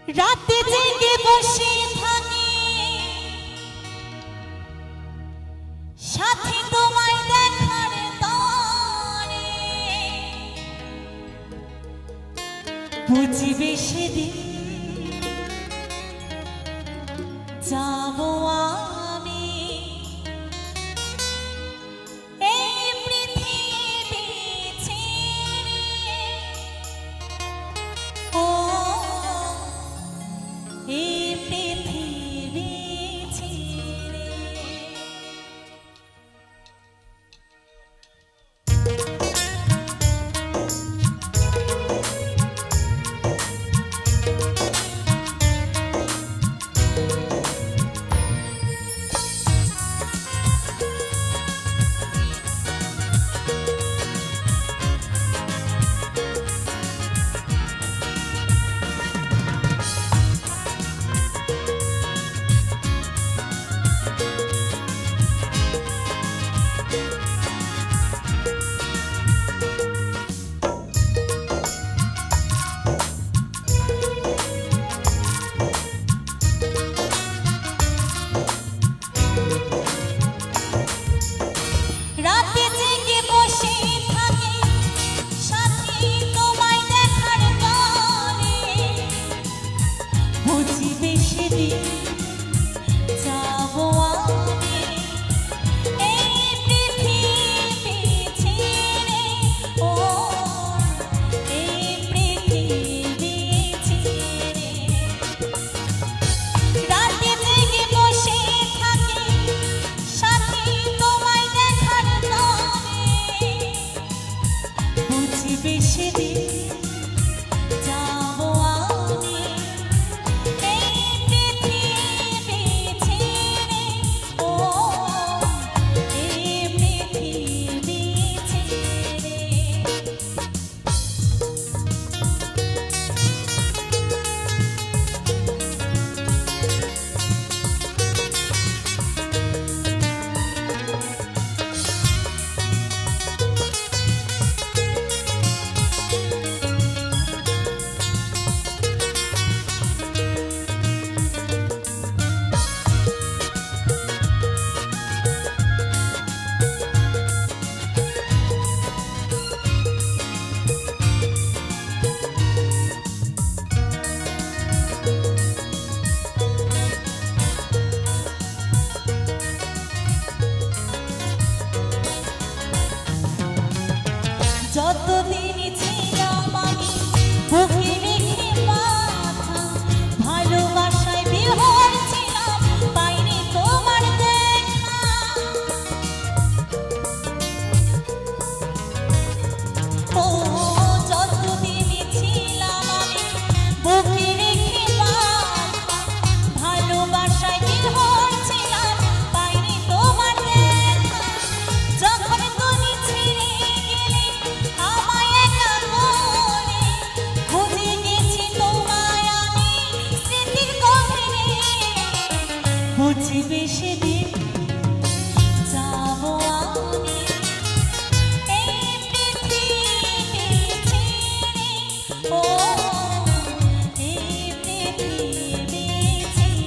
রাতে জেগে বসে থাকি সাথী তোমায় দেখার তরে, বুঝবে সেদিন যাবো আমি এই পৃথিবী ছেড়ে। ও এই পৃথিবী ছেড়ে। রাতে জেগে বসে থাকি সাথী তোমায় দেখার তরে, বুঝবে সেদিন যাবো আমি এই পৃথিবী ছেড়ে। ও এই পৃথিবী ছেড়ে। রাতে জেগে বসে থাকি সাথী তোমায় দেখার তরে, বুঝবে সেদিন যাবো আমি এই পৃথিবী ছেড়ে। ও এই পৃথিবী ছেড়ে। যতদিন ছিলাম আমি বুকে রেখে মাথা, ভালোবাসায় বিহ্বল ছিলাম, পাইনি তোমার দেখা। ও যতদিন ছিলাম আমি বুকে রেখে মাথা, ভালোবাসায় বিহ্বল ছিলাম, পাইনি তোমার দেখা। যখন তুমি ছেড়ে গেলে আমায় একা করে, খুঁজে গেছি তোমায় আমি স্মৃতির গভীরে, বুঝবে সেদিন যাবো আমি এই পৃথিবী ছেড়ে। ও এই পৃথিবী ছেড়ে।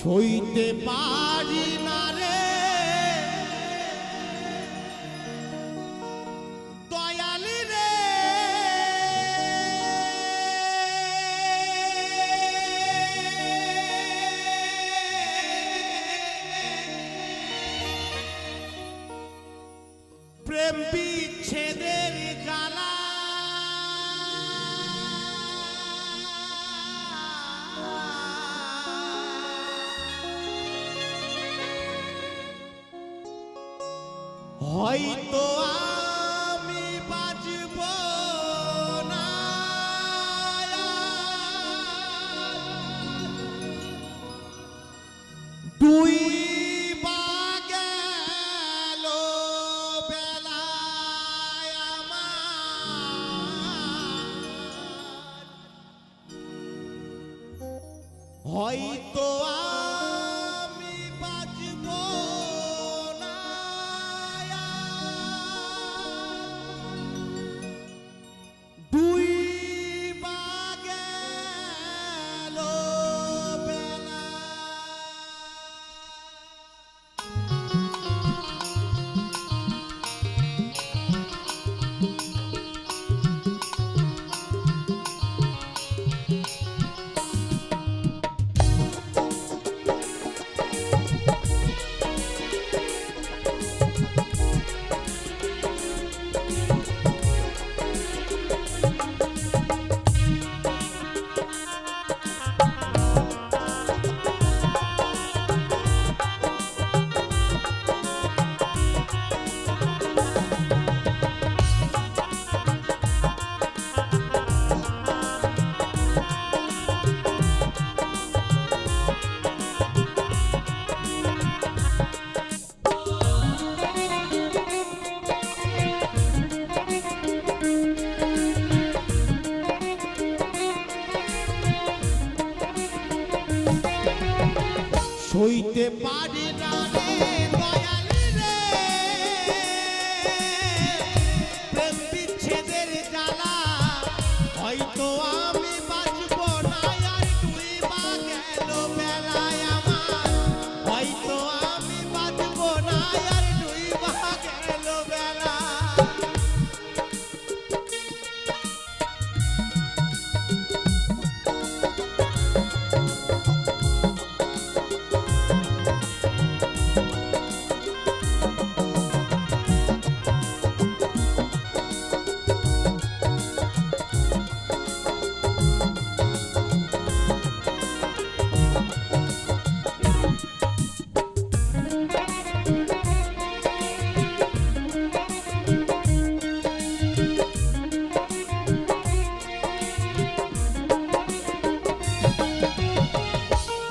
সইতে পারি না রে দয়ালি রে প্রেম বিচ্ছেদের জ্বালা হয়তো আমি বাঁচব না দুই বা গেল বেলায় আমার হয়তো আমি বাঁচব না দুই বা গেল বেলা সইতে পারি না রে দয়ালি রে প্রেম বিচ্ছেদের জ্বালা হয়তো আমি বাঁচব না আর দুই বা গেল বেলায় আমার হয়তো আমি বাঁচব না আর দুই বা গেল বেলা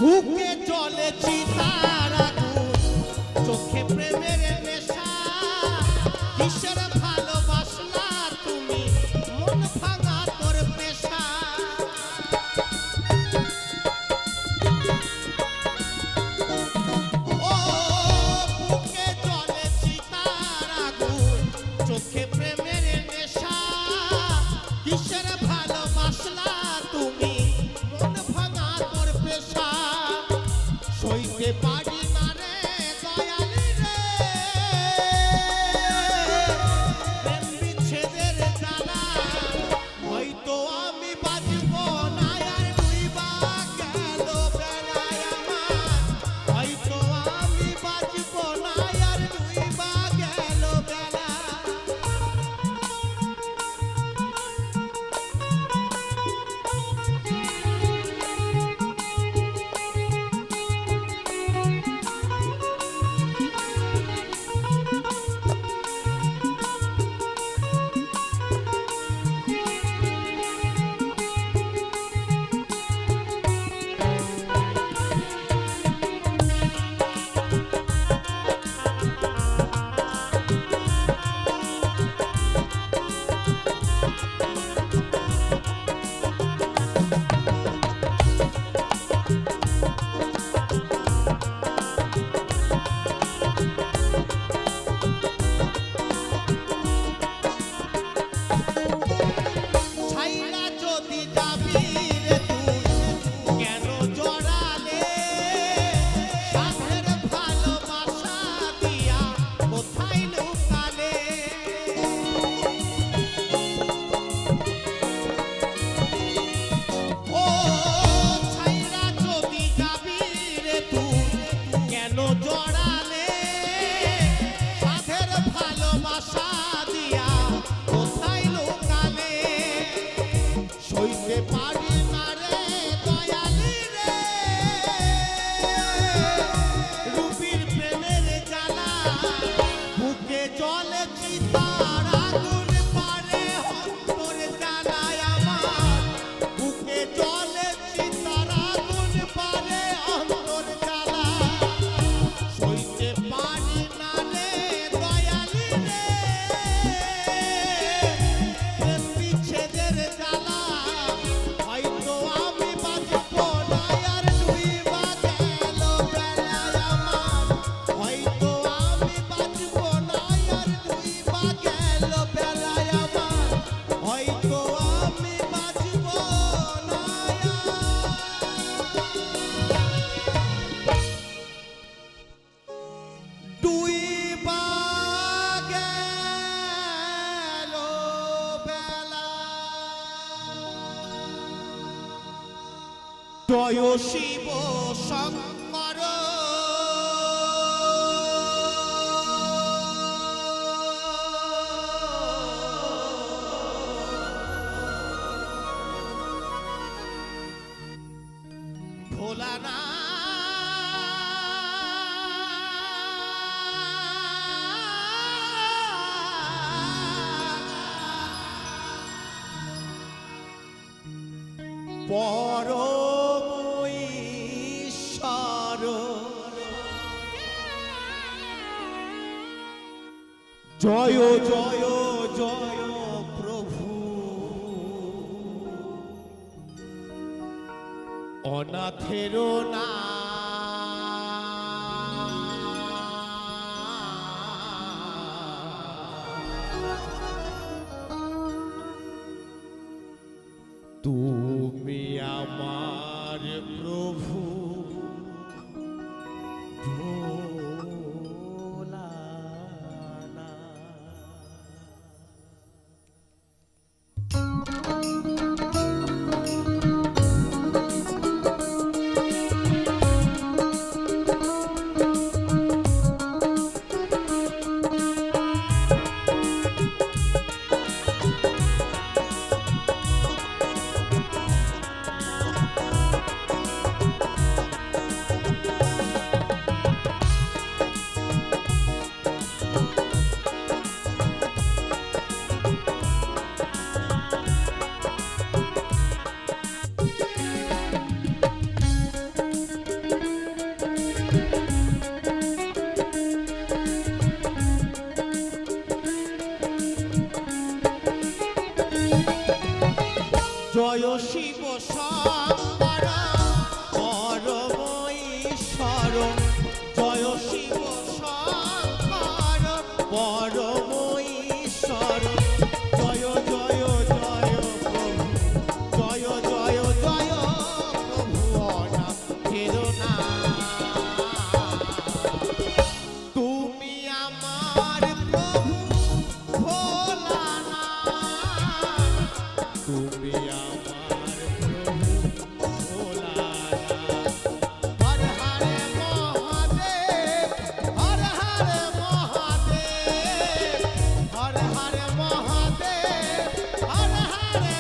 বুকে চলে চিতার আগুন চোখে প্রেমের নেশা কিসের ভালোবাসলা তুমি মন ভাঙা তোর পেশা ও বুকে চলে চিতার আগুন চোখে প্রেমের নেশা কিসের ভালোবাসলা তুমি মন ভাঙা তোর পেশা সইতে পারি না রে দয়ালি রে প্রেম বিচ্ছেদের জ্বালা হয়তো আমি বাঁচব না আর দুই বা গেল বেলায় আমার হয়তো আমি বাঁচব না আর দুই বা গেল বেলা সইতে পারি না রে দয়ালি রে রূপীর প্রেমের জ্বালা বুকে জলে চিতার আগুন পারে অন্তর জ্বালায় আমার বুকে জলে চিতার আগুন পারে অন্তর জ্বালা সইতে পারি না রে দয়ালি রে প্রেম বিচ্ছেদের জ্বালা হয়তো আমি বাঁচব না আর ডুইবা গেল বেলায় আমার হয়তো আমি বাঁচব না আর ডুইবা গেল বেলায় আমার হয়তো আমি বাঁচব না ডুইবা গেল বেলা জয় শিব শঙ্কর ভোলানা পরম ঈশ্বর জয় জয় জয় প্রভু অনাথের না তুমি আমার প্রভু ভোলানা জয় শিব শঙ্কর পরম ঈশ্বর জয় শিব শঙ্কর পরম ঈশ্বর জয় জয় জয় প্রভু জয় জয় জয় প্রভু অনাথের না তুমি আমার প্রভু ভোলানা তুমি আমার প্রভু ভোলানা হর হরে মহাদেব হর হরে মহাদেব হর হরে মহাদেব হর হরে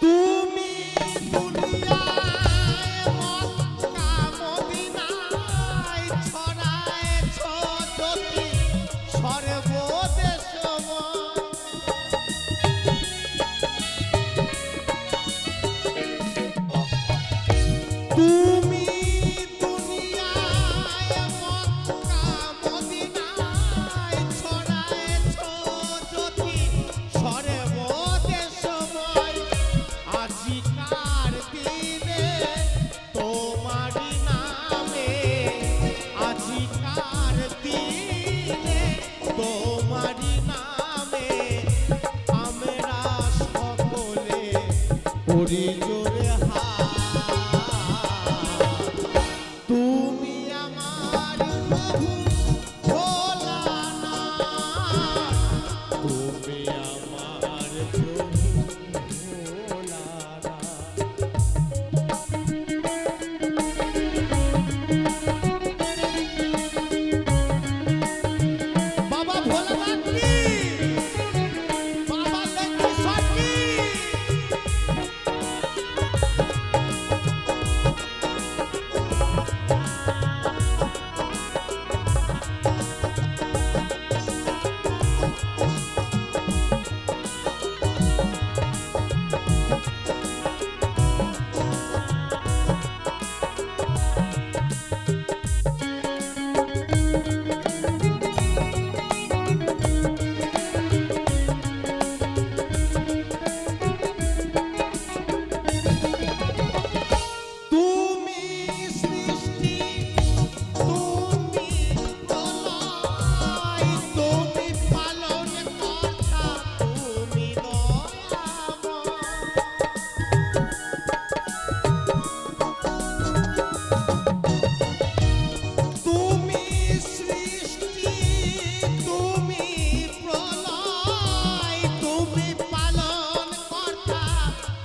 তুমি দুনিয়ায় মক্কা মদিনায় ছড়ায়েছ জ্যোতি সর্বদেশময় তুমি দুনিয়ায় মক্কা মদিনায় ছড়ায়েছ জ্যোতি সর্বদেশময় আজিকার দিনে তোমারি নামে আজিকার দিনে করি জোরে তুমি আমার প্রভু ভোলানাথ, তুমি আমার প্রভু ভোলানাথ। বাবা ভোলানাথ কি, বাবা লক্ষ্মীশ্বর কি। তুমি সৃষ্টি, তুমি প্রলয়, তুমি পালন কর্তা, তুমি দয়াময়। তুমি সৃষ্টি, তুমি প্রলয়, তুমি পালন কর্তা,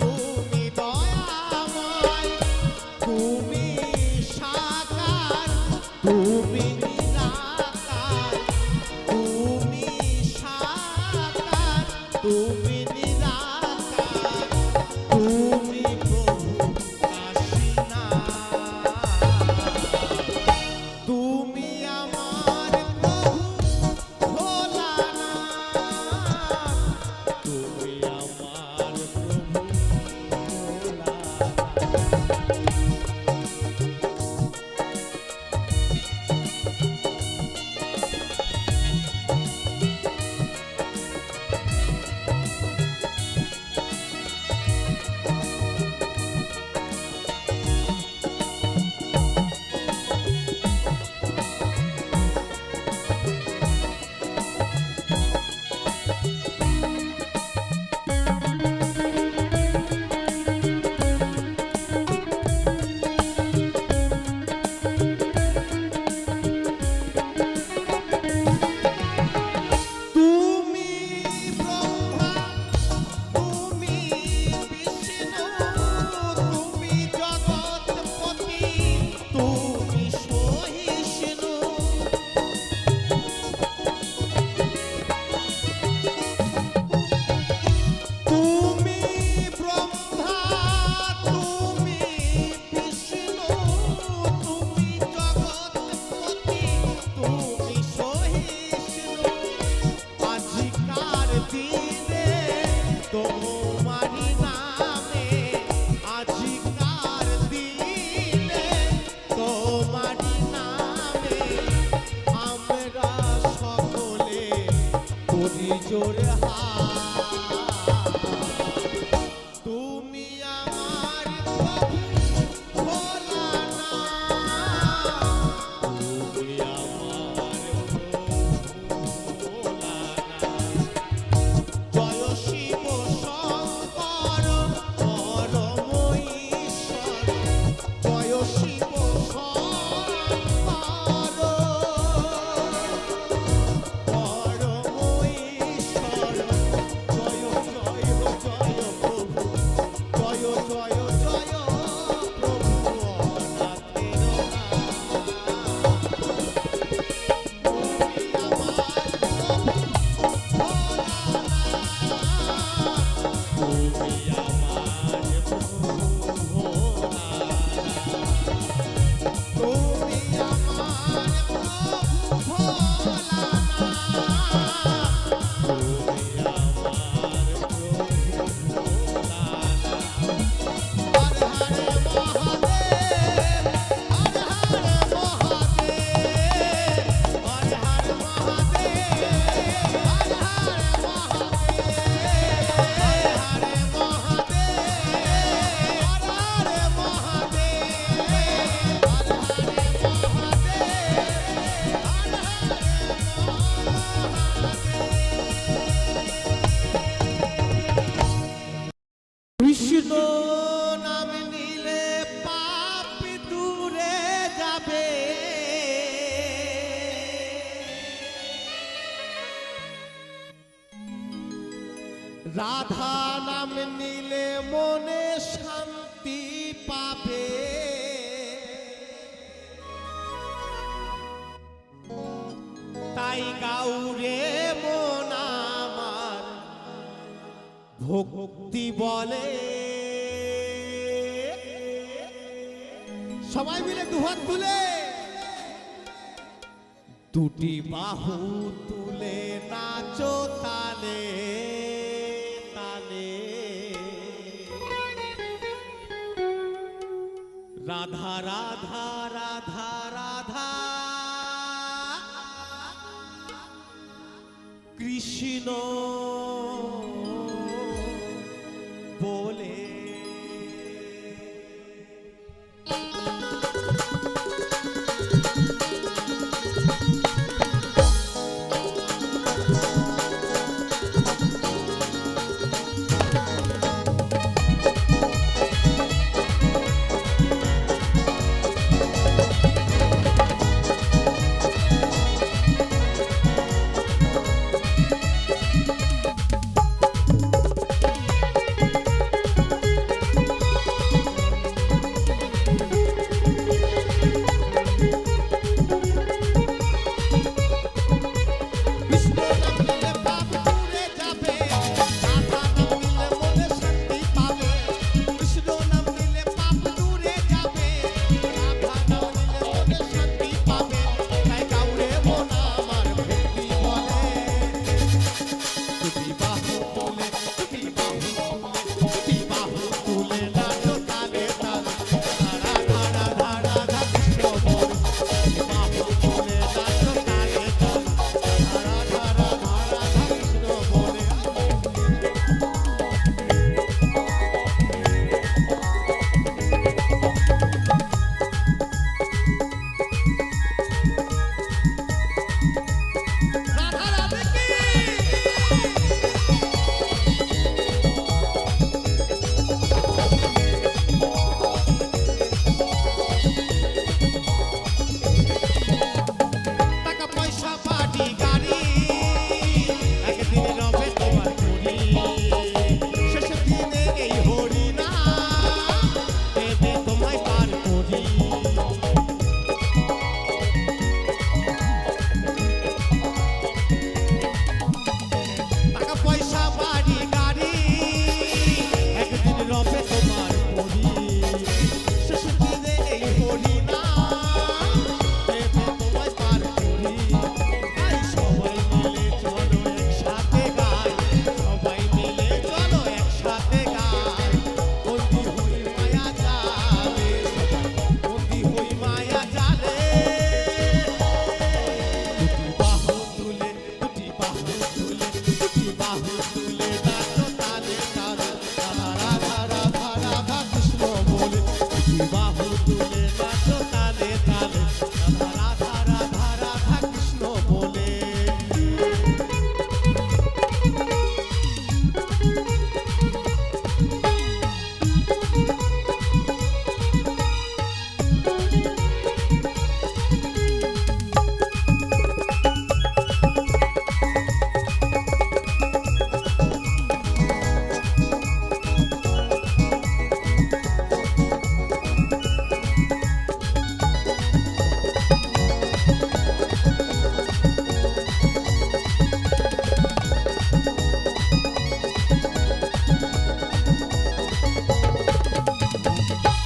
তুমি দয়াময়। তুমি সাকার, তুমি নিরাকার, তুমি সাকার, তুমি নিরাকার, তুমি প্রভু কাশীনাথ, তুমি আমার প্রভু ভোলানাথ, তুমি আমার প্রভু তুমি ব্রহ্মা, তুমি বিষ্ণু, তুমি জগৎপতি, তুমি সহিষ্ণু। তুমি ব্রহ্মা, তুমি বিষ্ণু, তুমি জগৎপতি, তুমি সহিষ্ণু। আজিকার দিনে তোমারি নামে, আজিকার দিনে তোমারি নামে আমরা সকলে করি জোরে তুমি আমার প্রভু ভোলানাথ, তুমি আমার প্রভু ভোলানাথ। জয় শিব শঙ্কর পরম ঈশ্বর, জয় শিব শঙ্কর পরম ঈশ্বর, রাধা নাম নিলে মনে শান্তি পাবে, তাই গাউরে মন আমার ভক্তি বলে। সবাই মিলে দুহাত তুলে দুটি বাহু তুলে নাচো তালে তালে, রাধা রাধা রাধা রাধা কৃষ্ণ বলে।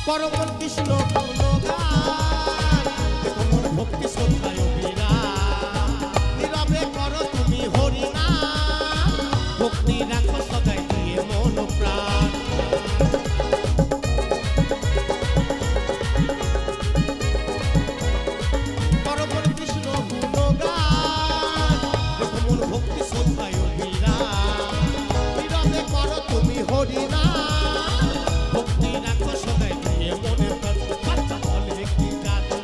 করমন কৃষ্ণ গুণগান, দেখো মোর ভক্তি শ্রদ্ধায় বিরান, নীরবে করো তুমি হরিনাম, ভক্তি রাখো সদাই দিয়ে মন প্রাণ। করমন কৃষ্ণ গুণগান, দেখো মোর ভক্তি শ্রদ্ধায় বিরান, নীরবে করো তুমি হরিনাম, ভক্তি রাখো সদাই দিয়ে মনে প্রাণ। বাচ্চা বলে কি জাদু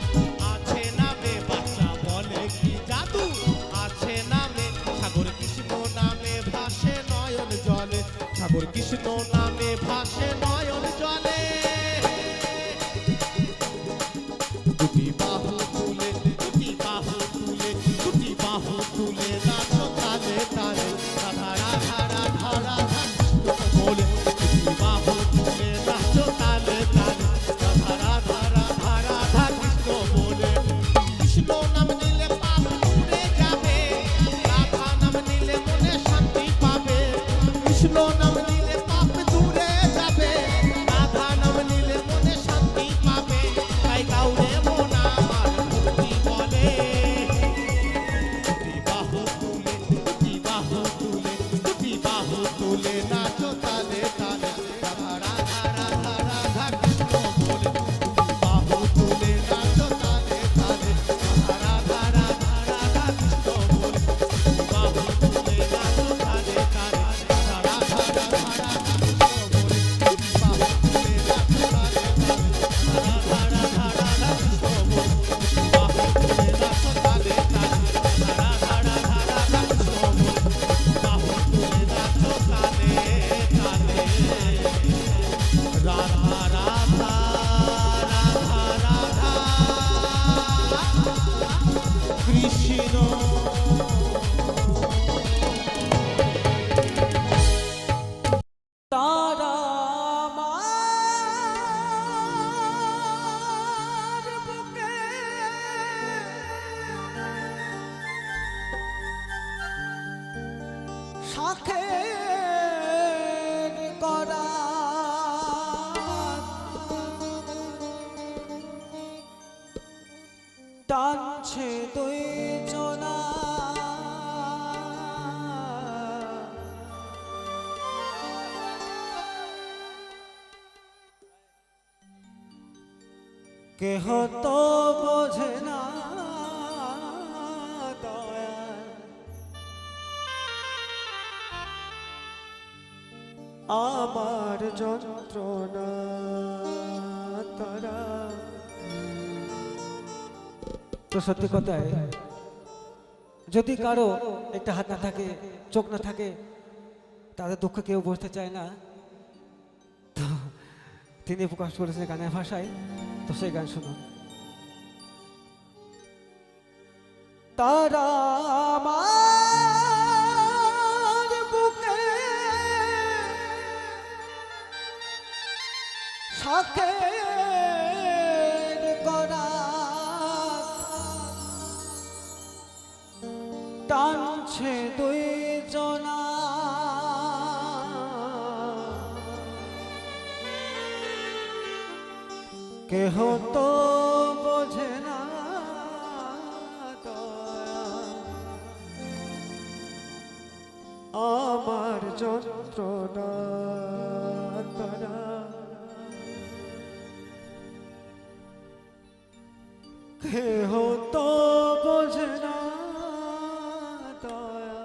আছে নামে, বাচ্চা বলে কি জাদু আছে নামে, সাগর কৃষ্ণ নামে ভাসে নয়ন জলে, সাগর কৃষ্ণ নামে ভাসে নয়ন জলে। দুটি বাহু তুলে দুটি বাহু তুলে দুটি বাহু তুলে নাচো তালে তালে, রাধা রাধা রাধা রাধা শাখের করা টানছে দুই জনা কেহ তো বোঝে না দয়াল আমার যন্ত্রণা তারা। তো সত্যি কথায় যদি কারো একটা হাত না থাকে, চোখ না থাকে, তাদের দুঃখ কেউ বুঝতে চায় না। তো তিনি প্রকাশ করেছেন গানের ভাষায়, তো সেই গান শুনুন। তারা আমার বুকে শাখের করা টানছে দুই জনা কেহ তো বোঝে না দয়া আমার যন্ত্রণা তারা। কেহ তো বোঝে না দয়া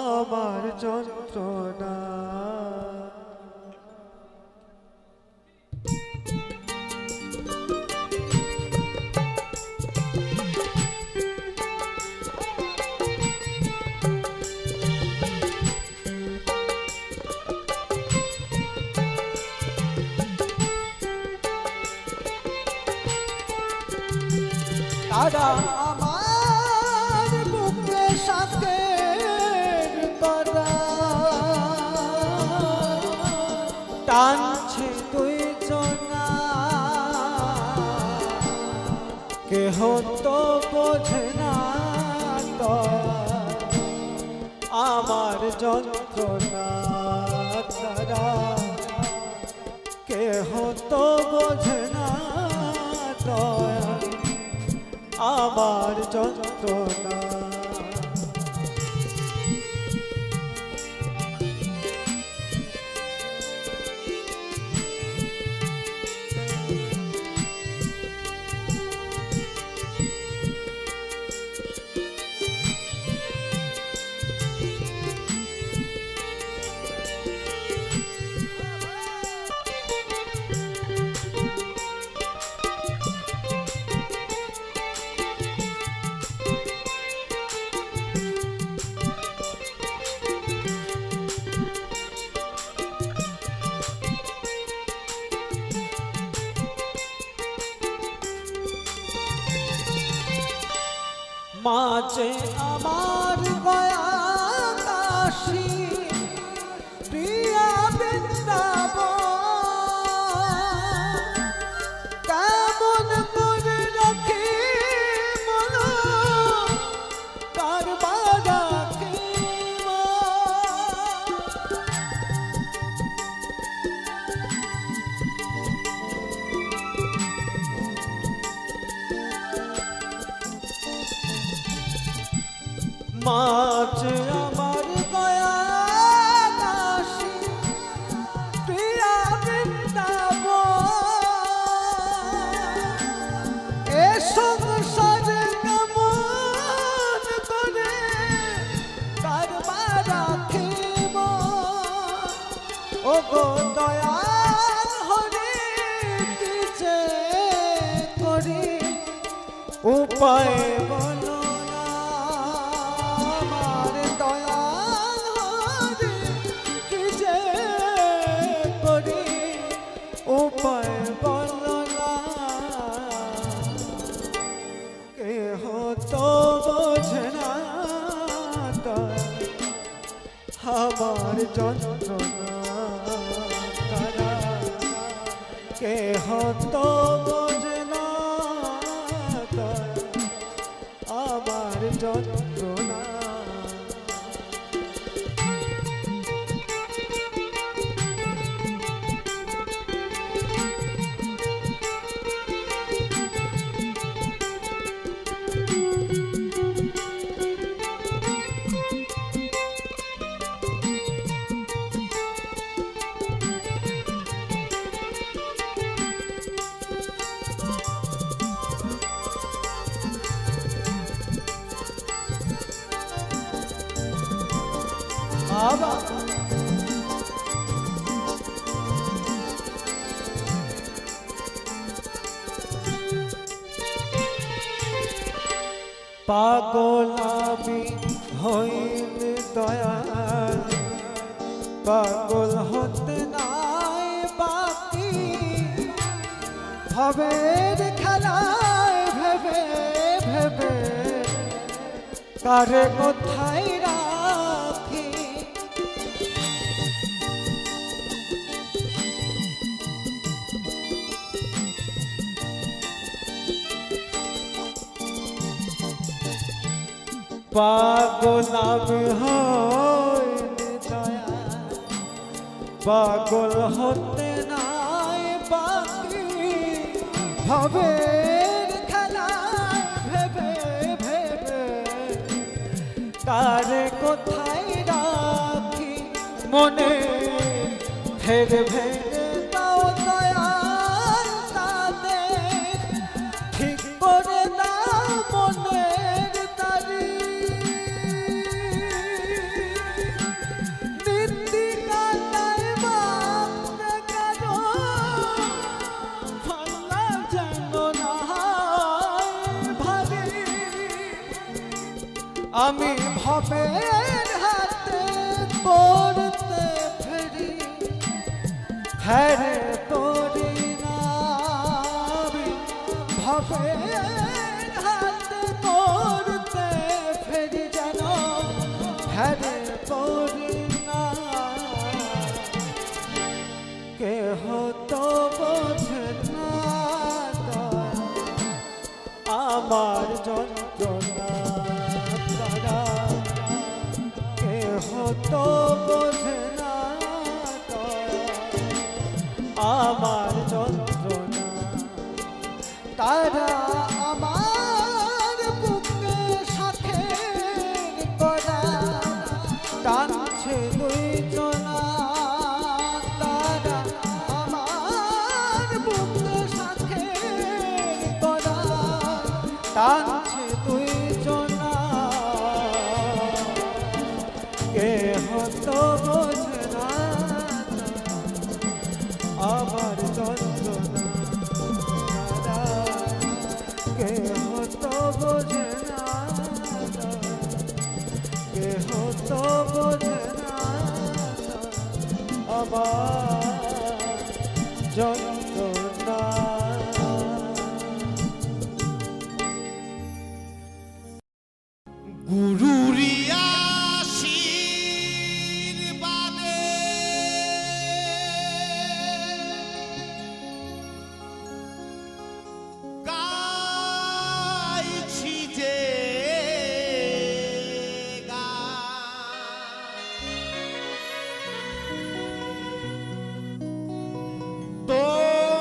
আমার যন্ত্রণা। তারা আমার বুকে শাখের করা টানছে দুই জনা কেহ তো বোঝে না আমার যন্ত্রণা তারা। কেহ তো বোঝে না আমার যন্ত্রণা। মাঝে আমার গয়া কাশী প্রিয়া বৃন্দাবন কেমন করে রাখি মন কারবার রাখি মাঝে আমার গয়া কাশী প্রিয়া বৃন্দাবন এ সংসারে কেমন করে কারবার রাখিব ও গো দয়াল হরি কি যে করি উপায় বলো উপায় বলো না কেহ তো বোঝে না আমার যন্ত্রণা তারা। কেহ তো বোঝে না আমার যন্ত্রণা। আবার পাগল আমি হইল দয়াল, পাগল হতে নাই বাকি, ভবের খেলায় ভেবে ভেবে কারে কোথায় রাখি। পাগল আমি হইলে দয়াল, পাগল হতে নাই বাকি, ভবের খেলায় ভেবে ভেবে কারে কোথায় রাখি। মনে ফেরে ফেরে দাও দয়াল তাদের, ঠিক করে দাও মনের তারি। নীতিকালায় বাঁধতে কারো ফাল্লা যেন না হয় ভারী। আমি ভবের হাতে পড়তে ফেরি, ফেরে পড়ি না। আমি ভবের হাতে পড়তে ফেরি, যেন ফেরে পড়ি না। কেহ তো বোঝে না আমার যন্ত্রণা তারা, কেহ তো বোঝে না আমার যন্ত্রণা। তারা আমার বুকে সাথে করা টানছে দুই জনা। তারা আমার বুকে সাথে করা টানছে দুই জনা। কেহ তো বোঝে না আমার যন্ত্রণা, কেহ তো বোঝে না, কেহ তো বোঝে না আমার যন্ত্রণা। গুরুরি আশীর্বাদে গাইছি যে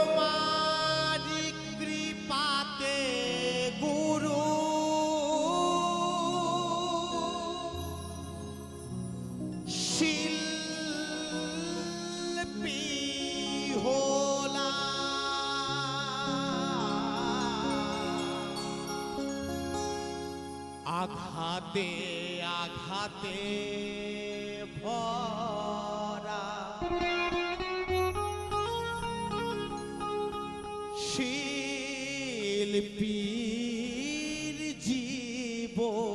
তোমারি কৃপাতে গুরু শিল্পী হলা। আঘাতে আঘাতে ভরা শিল্পীর জীবন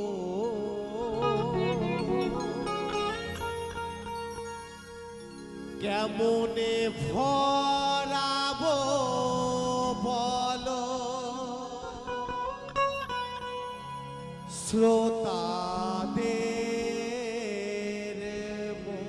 কেমনে ভরাবো বলো শ্রোতাদের মন।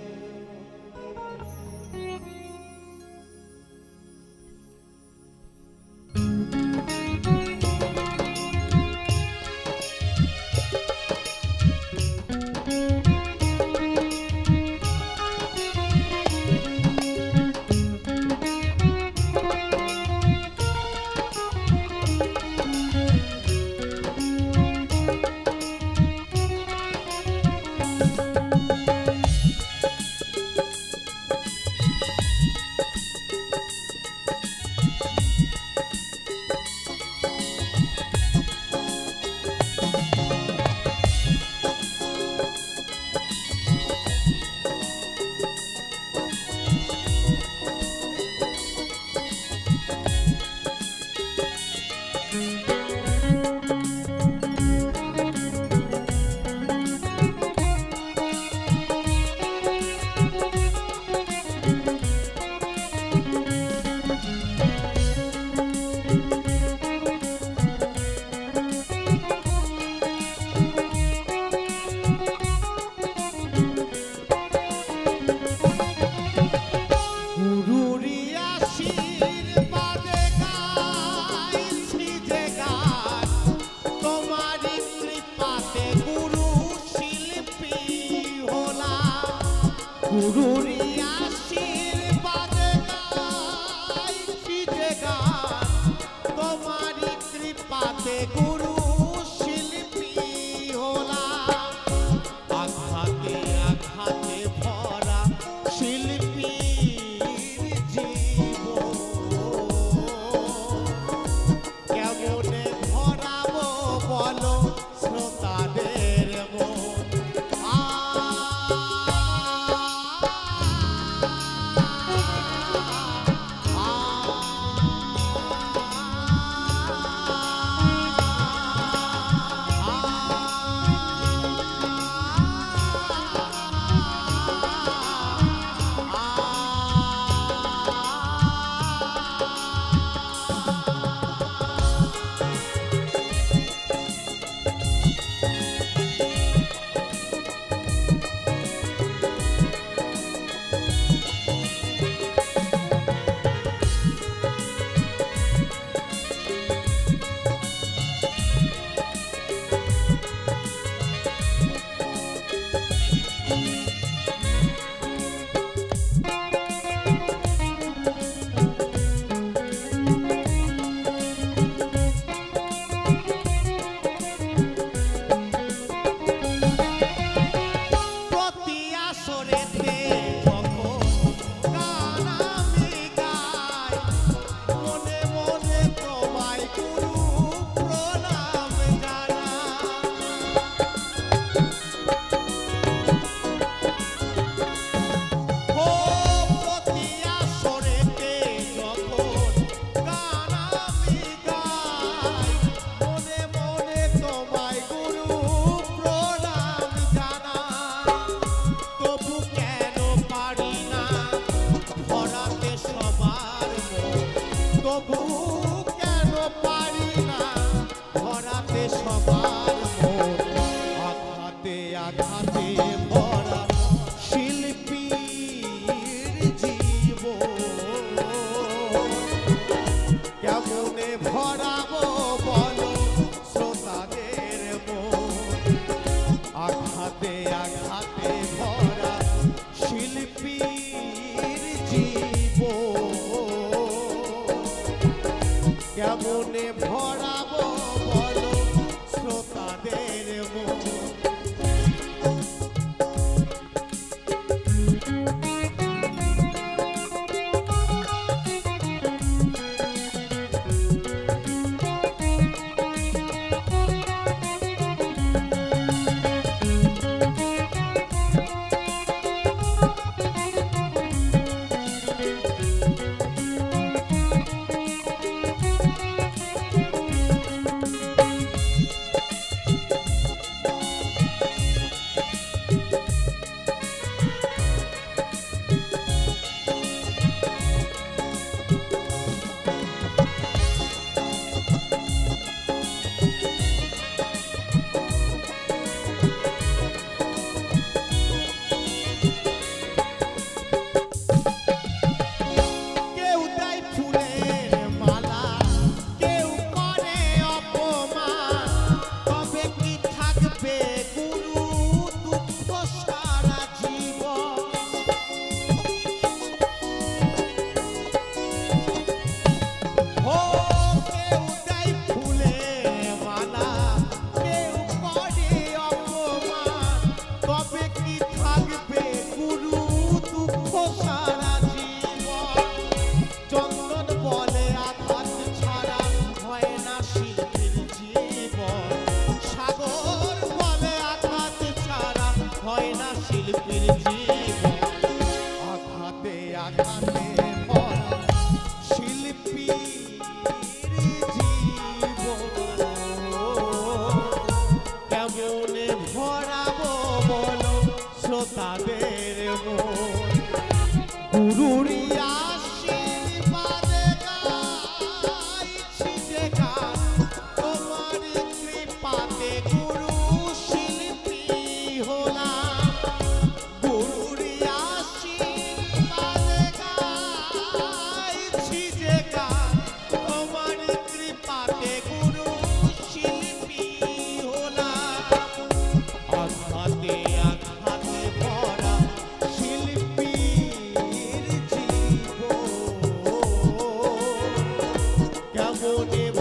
গুরুরি আশীর্বাদে গাইছি যে গান, তোমারই কৃপাতে গুরু শিল্পী হলাম। গুরুরি আশীর্বাদে গাইছি যে গান, তোমারই কৃপাতে গুরু শিল্পী হলাম। আঘাতে আঘাতে ভরা শিল্পীর জীবন, কেমনে ভরাবো বলো শ্রোতাদের মন। প্রতি আসরেতে যখন গান আমি গাই, মনে মনে তোমায় গুরু প্রণাম জানাই। ও প্রতি আসরেতে যখন গান আমি গাই, মনে মনে তোমায় গুরু প্রণাম জানাই। তবু কেন পারি না ভরাতে সবার মন, তবু কেন পারি না ভরাতে সবার মন। আঘাতে আঘাতে ভরা শিল্পীর জীবন, কেমনে ভরাবো বলো শ্রোতাদের মন। আঘাতে আঘাতে ভরা শিল্পীর জীবন, কেমনে ভরাবো বলো শ্রোতাদের মন।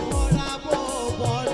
ধরাবো বল